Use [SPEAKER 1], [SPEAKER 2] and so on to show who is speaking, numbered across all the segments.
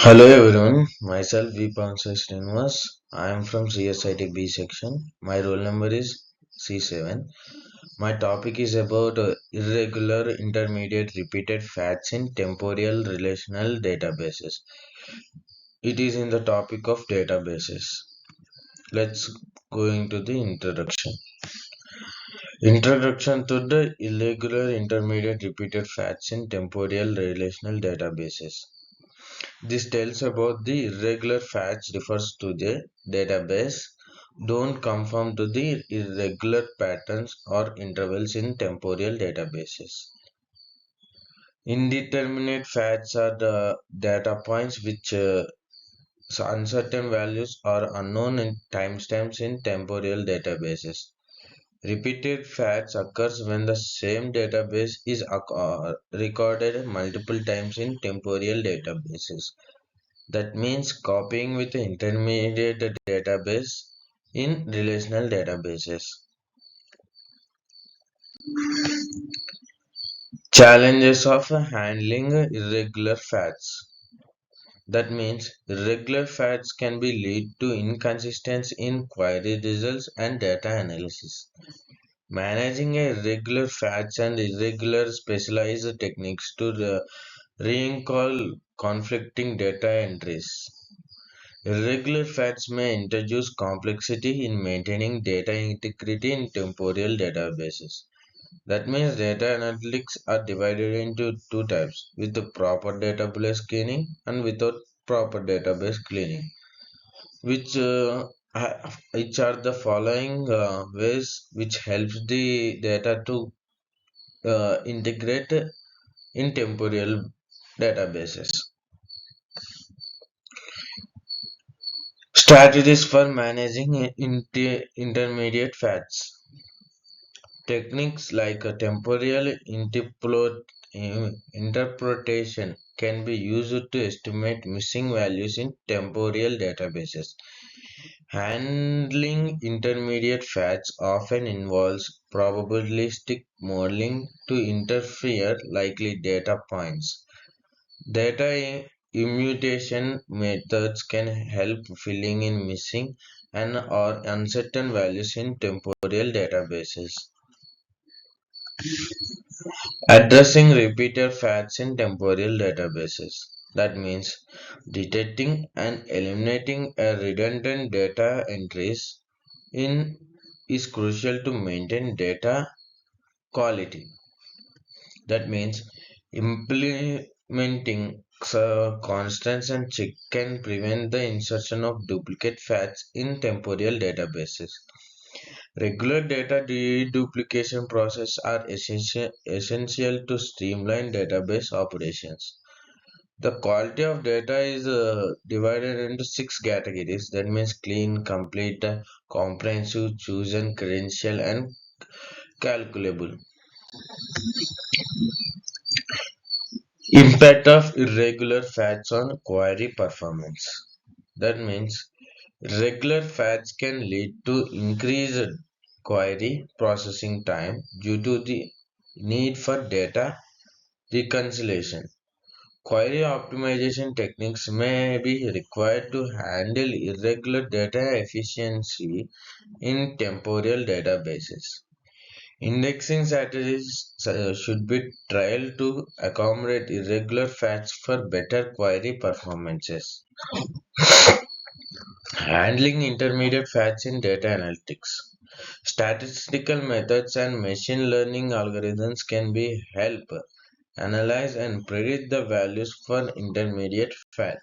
[SPEAKER 1] Hello everyone, myself Vipansha Srinivas. I am from CSIT B section. My roll number is C7. My topic is about irregular intermediate repeated fats in temporal relational databases. It is in the topic of databases. Let's go into the introduction. Introduction to the irregular intermediate repeated fats in temporal relational databases. This tells about the irregular fetch refers to the database don't conform to the irregular patterns or intervals in temporal databases. Indeterminate fetches are the data points which uncertain values or unknown in timestamps in temporal databases. Repeated fetch occurs when the same database is recorded multiple times in temporal databases. That means copying with intermediate database in relational databases. Challenges of handling irregular fats. That means irregular fats can be lead to inconsistency in query results and data analysis. Managing irregular fats and irregular specialized techniques to recall conflicting data entries. Irregular facts may introduce complexity in maintaining data integrity in temporal databases. That means data analytics are divided into two types, with the proper database cleaning and without proper database cleaning, which which are the following ways which helps the data to integrate in temporal databases. Strategies for managing intermediate fats. Techniques like a temporal interpretation can be used to estimate missing values in temporal databases. Handling intermediate fats often involves probabilistic modeling to interfere likely data points. Data immutation methods can help filling in missing and or uncertain values in temporal databases. Addressing repeated facts in temporal databases. That means detecting and eliminating a redundant data entries in is crucial to maintain data quality. That means implementing constants and check can prevent the insertion of duplicate facts in temporal databases. Regular data deduplication processes are essential to streamline database operations. The quality of data is divided into six categories. That means clean, complete, comprehensive, chosen, credential, and calculable. Impact of irregular fats on query performance. That means regular fats can lead to increased query processing time due to the need for data reconciliation. Query optimization techniques may be required to handle irregular data efficiency in temporal databases. Indexing strategies should be tried to accommodate irregular fetch for better query performances. Handling intermediate fetch in data analytics. Statistical methods and machine learning algorithms can be help analyze and predict the values for intermediate fetch.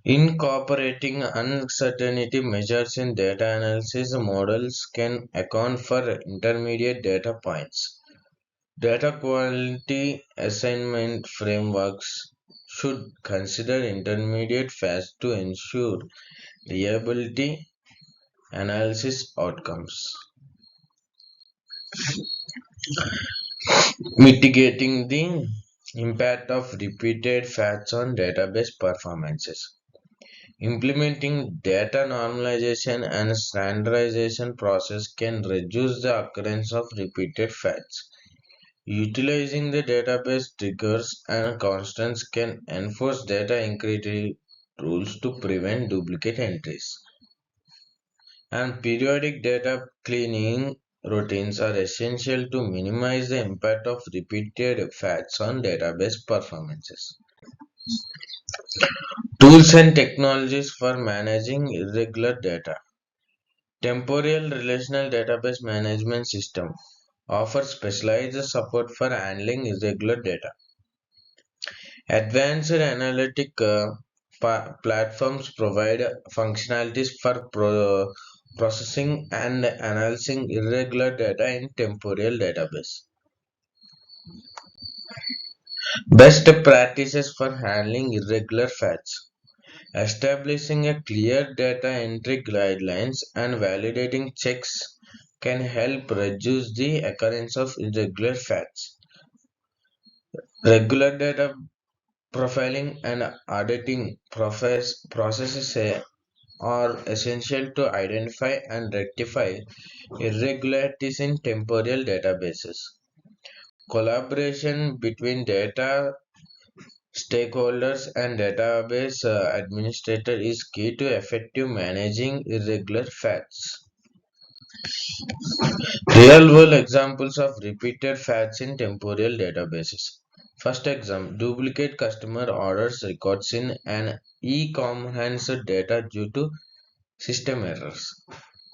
[SPEAKER 1] Incorporating uncertainty measures in data analysis models can account for intermediate data points. Data quality assignment frameworks should consider intermediate phases to ensure reliability analysis outcomes. Mitigating the impact of repeated facts on database performances. Implementing data normalization and standardization process can reduce the occurrence of repeated facts. Utilizing the database triggers and constants can enforce data integrity rules to prevent duplicate entries. And periodic data cleaning routines are essential to minimize the impact of repeated faults on database performances. Tools and technologies for managing irregular data. Temporal Relational Database Management System offers specialized support for handling irregular data. Advanced analytic platforms provide functionalities for processing and analyzing irregular data in temporal database. Best practices for handling irregular facts. Establishing a clear data entry guidelines and validating checks can help reduce the occurrence of irregular facts. Regular data profiling and auditing processes are essential to identify and rectify irregularities in temporal databases. Collaboration between data stakeholders and database administrator is key to effective managing irregular facts. Real world examples of repeated facts in temporal databases. First example, duplicate customer orders records in an e-commerce data due to system errors.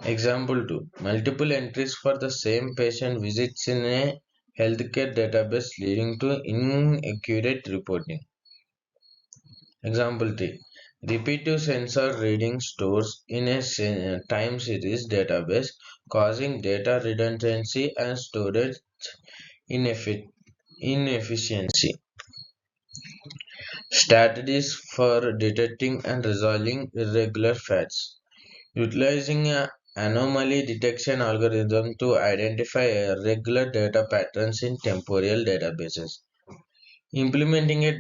[SPEAKER 1] Example 2, multiple entries for the same patient visits in a healthcare database leading to inaccurate reporting. Example 3, repeated sensor reading stores in a time series database causing data redundancy and storage inefficiency. Strategies for detecting and resolving irregular facts. Utilizing an anomaly detection algorithm to identify irregular data patterns in temporal databases. Implementing a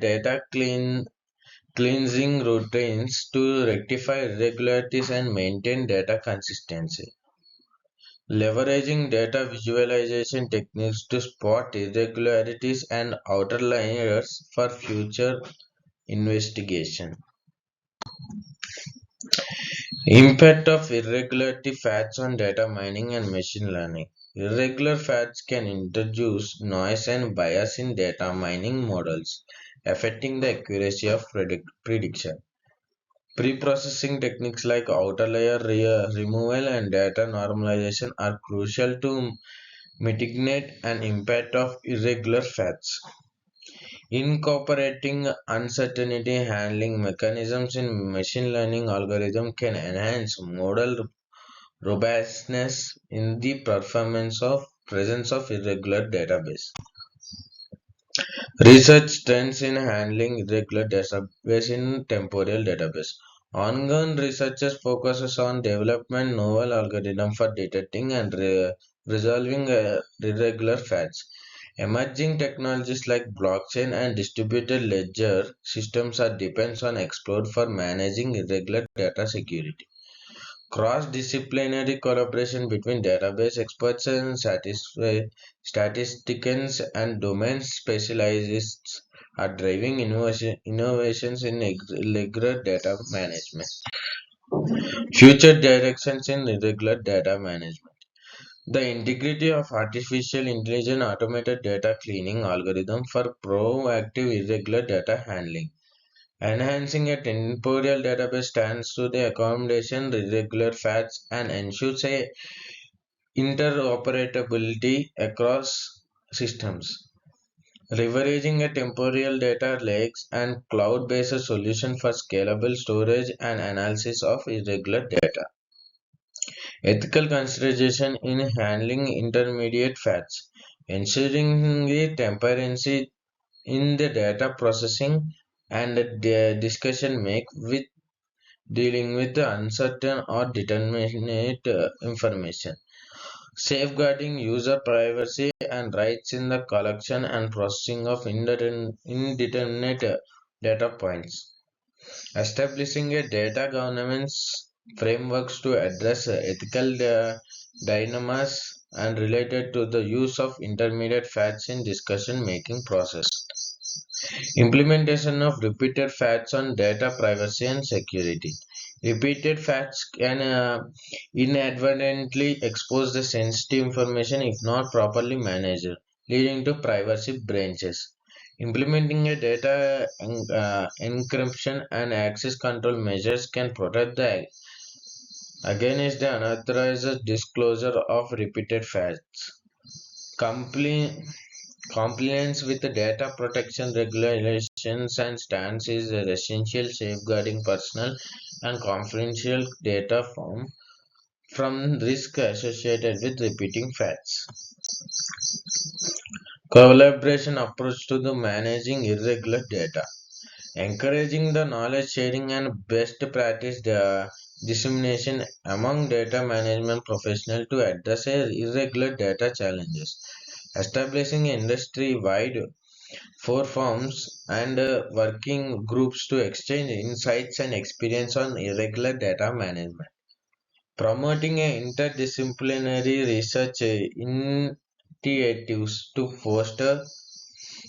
[SPEAKER 1] cleansing routines to rectify irregularities and maintain data consistency. Leveraging data visualization techniques to spot irregularities and outer layers for future investigation. Impact of irregularity facts on data mining and machine learning. Irregular facts can introduce noise and bias in data mining models, affecting the accuracy of prediction. Pre-processing techniques like outer layer removal and data normalization are crucial to mitigate an impact of irregular facts. Incorporating uncertainty handling mechanisms in machine learning algorithm can enhance model robustness in the performance of presence of irregular database. Research trends in handling irregular database in temporal database. Ongoing research focuses on development novel algorithm for detecting and resolving irregular facts. Emerging technologies like blockchain and distributed ledger systems are depends on explored for managing irregular data security. Cross-disciplinary collaboration between database experts and statisticians and domain specialists are driving innovations in irregular data management. Future directions in irregular data management. The integrity of artificial intelligence automated data cleaning algorithm for proactive irregular data handling. Enhancing a temporal database stands to the accommodation irregular facts and ensures a interoperability across systems. Leveraging a temporal data lakes and cloud-based solution for scalable storage and analysis of irregular data. Ethical consideration in handling intermediate facts. Ensuring the transparency in the data processing and the discussion make with dealing with the uncertain or determinate information, safeguarding user privacy and rights in the collection and processing of indeterminate data points, establishing a data governance frameworks to address ethical dilemmas and related to the use of intermediate fats in discussion making process. Implementation of repeated fats on data privacy and security. Repeated fats can inadvertently expose the sensitive information if not properly managed, leading to privacy breaches. Implementing a data encryption and access control measures can protect the against the unauthorized disclosure of repeated fats. Compli- Compliance with the data protection regulations and standards is essential safeguarding personal and confidential data from risk associated with repeating facts. Collaboration approach to the managing irregular data. Encouraging the knowledge sharing and best practice dissemination among data management professionals to address irregular data challenges. Establishing industry-wide forums and working groups to exchange insights and experience on irregular data management. Promoting interdisciplinary research initiatives to foster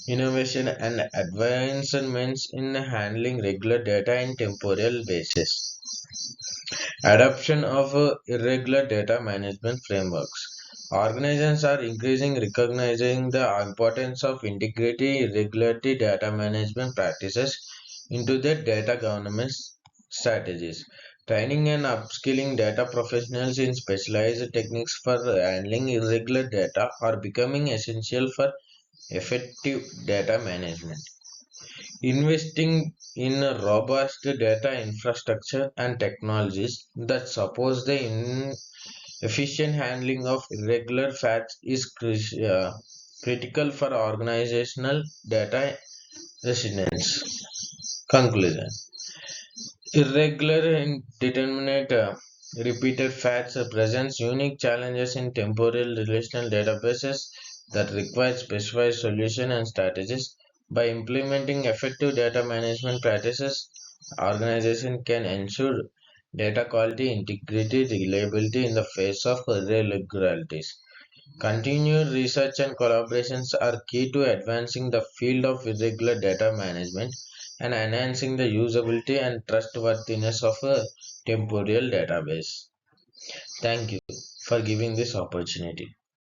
[SPEAKER 1] innovation and advancements in handling regular data in temporal basis. Adoption of irregular data management frameworks. Organizations are increasingly recognizing the importance of integrating irregularity data management practices into their data governance strategies. Training and upskilling data professionals in specialized techniques for handling irregular data are becoming essential for effective data management. Investing in a robust data infrastructure and technologies that support the efficient handling of irregular facts is critical for organizational data resilience. Conclusion. Irregular and indeterminate repeated facts presents unique challenges in temporal relational databases that require specified solutions and strategies. By implementing effective data management practices, organization can ensure data quality, integrity, reliability in the face of irregularities. Continued research and collaborations are key to advancing the field of irregular data management and enhancing the usability and trustworthiness of a temporal database. Thank you for giving this opportunity.